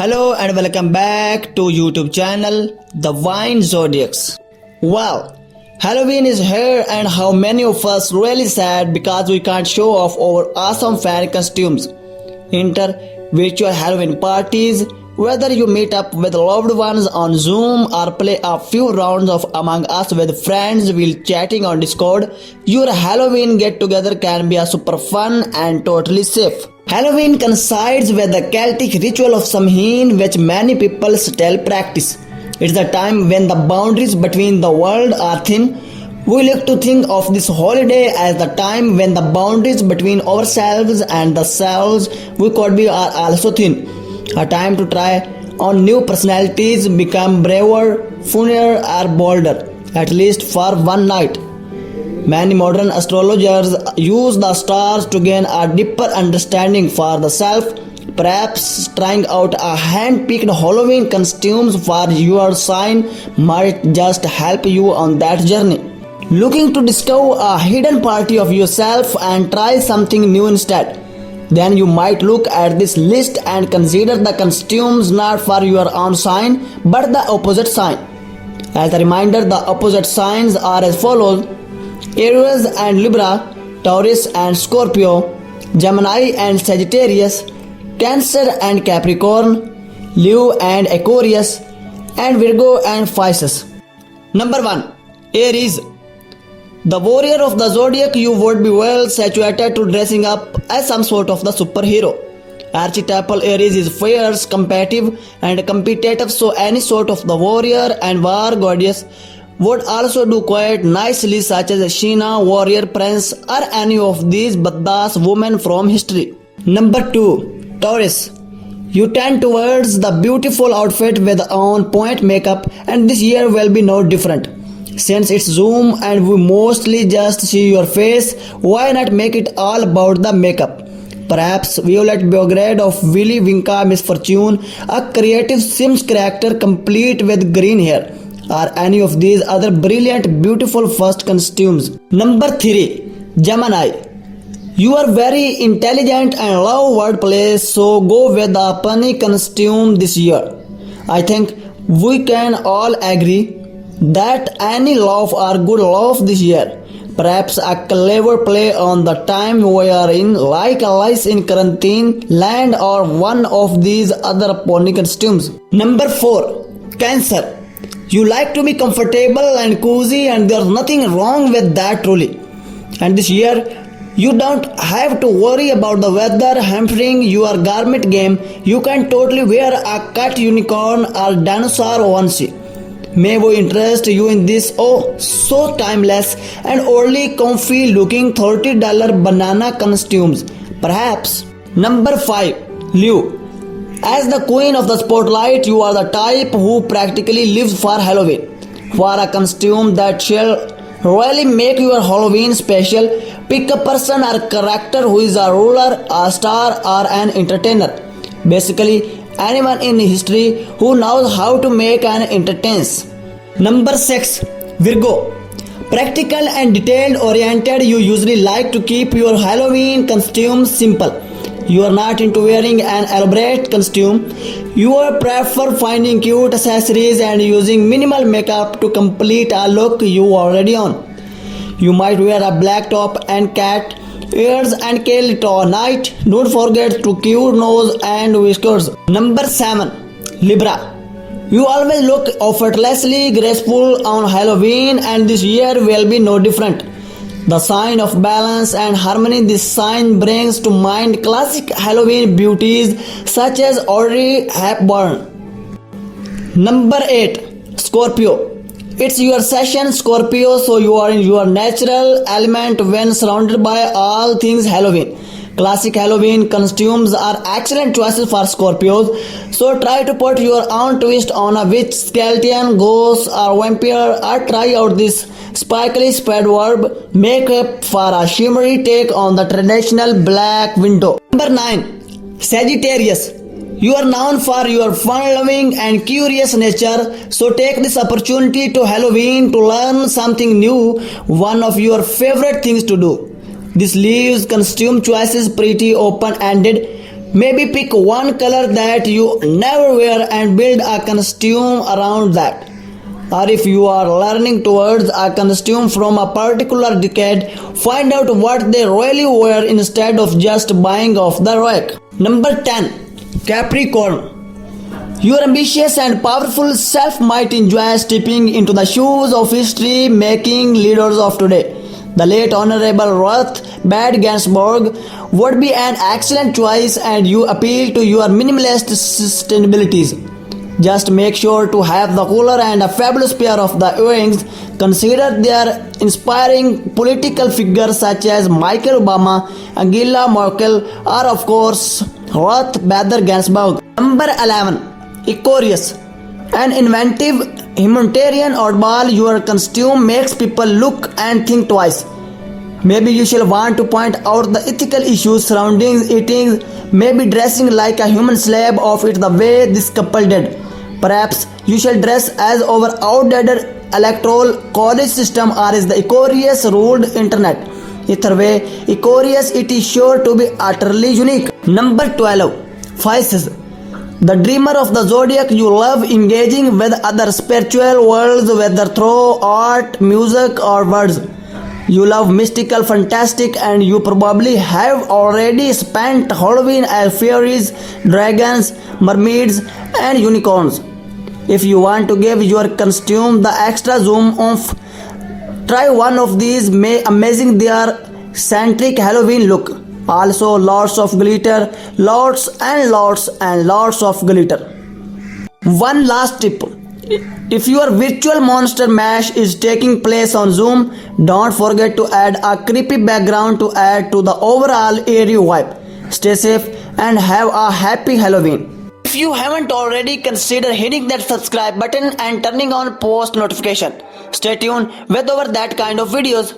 Hello and welcome back to YouTube channel The Wine Zodiacs. Well, Halloween is here and how many of us really sad because we can't show off our awesome fan costumes. Enter virtual Halloween parties, whether you meet up with loved ones on Zoom or play a few rounds of Among Us with friends while chatting on Discord, your Halloween get-together can be a super fun and totally safe. Halloween coincides with the Celtic ritual of Samhain, which many people still practice. It's the time when the boundaries between the world are thin. We like to think of this holiday as the time when the boundaries between ourselves and the selves we could be are also thin. A time to try on new personalities, become braver, funnier or bolder, at least for one night. Many modern astrologers use the stars to gain a deeper understanding for the self. Perhaps trying out a hand-picked Halloween costumes for your sign might just help you on that journey. Looking to discover a hidden party of yourself and try something new instead? Then you might look at this list and consider the costumes not for your own sign but the opposite sign. As a reminder, the opposite signs are as follows: Aries and Libra, Taurus and Scorpio, Gemini and Sagittarius, Cancer and Capricorn, Leo and Aquarius, and Virgo and Pisces. Number 1. Aries. The warrior of the zodiac, you would be well situated to dressing up as some sort of the superhero. Archetypal Aries is fierce, combative and competitive, so any sort of the warrior and war goddess would also do quite nicely, such as Sheena, warrior prince, or any of these badass women from history. Number 2. Taurus. You tend towards the beautiful outfit with on-point makeup, and this year will be no different. Since it's Zoom and we mostly just see your face, why not make it all about the makeup? Perhaps Violet Beaugrade of Willy Wonka Misfortune, a creative Sims character complete with green hair, or any of these other brilliant, beautiful first costumes. Number 3. Gemini. You are very intelligent and love wordplay, so go with the punny costume this year. I think we can all agree that any love or good love this year. Perhaps a clever play on the time we are in, like Alice in Quarantine Land or one of these other pony costumes. Number 4. Cancer. You like to be comfortable and cozy, and there's nothing wrong with that truly. And this year, you don't have to worry about the weather hampering your garment game. You can totally wear a cut unicorn or dinosaur onesie. May we interest you in this so timeless and oddly comfy looking $30 banana costumes. Perhaps. Number 5. Leo. As the queen of the spotlight, you are the type who practically lives for Halloween. For a costume that shall really make your Halloween special, pick a person or character who is a ruler, a star or an entertainer. Basically, anyone in history who knows how to make an entertains. Number 6. Virgo. Practical and detail oriented, you usually like to keep your Halloween costume simple. You are not into wearing an elaborate costume. You prefer finding cute accessories and using minimal makeup to complete a look you already on. You might wear a black top and cat ears and kale tonight. Don't forget to cute nose and whiskers. Number 7. Libra. You always look effortlessly graceful on Halloween, and this year will be no different. The sign of balance and harmony, this sign brings to mind classic Halloween beauties such as Audrey Hepburn. Number 8. Scorpio. It's your session, Scorpio, so you are in your natural element when surrounded by all things Halloween. Classic Halloween costumes are excellent choices for Scorpios, so try to put your own twist on a witch, skeleton, ghost or vampire, or try out this sparkly spadward makeup for a shimmery take on the traditional black window. Number 9. Sagittarius. You are known for your fun-loving and curious nature, so take this opportunity to Halloween to learn something new, one of your favorite things to do. This leaves costume choices pretty open-ended. Maybe pick one color that you never wear and build a costume around that. Or if you are learning towards a costume from a particular decade, find out what they really wear instead of just buying off the rack. Number 10. Capricorn. Your ambitious and powerful self might enjoy stepping into the shoes of history making leaders of today. The late Honorable Ruth Bader Ginsburg would be an excellent choice, and you appeal to your minimalist sustainabilities. Just make sure to have the collar and a fabulous pair of the earrings. Consider their inspiring political figures such as Michael Obama, Angela Merkel, or of course Ruth Bader Ginsburg. Number 11. Aquarius. An inventive humanitarian oddball, your costume makes people look and think twice. Maybe you shall want to point out the ethical issues surrounding eating, maybe dressing like a human slave of it the way this couple did. Perhaps you shall dress as our outdated electoral college system or as the Aquarius ruled internet. Either way, Aquarius, it is sure to be utterly unique. Number 12. Pisces. The dreamer of the zodiac, you love engaging with other spiritual worlds, whether through art, music, or words. You love mystical, fantastic, and you probably have already spent Halloween as fairies, dragons, mermaids, and unicorns. If you want to give your costume the extra zoom oomph, try one of these amazing their centric Halloween look. Also lots of glitter, lots and lots and lots of glitter. One last tip. If your virtual monster mash is taking place on Zoom, don't forget to add a creepy background to add to the overall eerie vibe. Stay safe and have a happy Halloween. If you haven't already, consider hitting that subscribe button and turning on post notification. Stay tuned with over that kind of videos.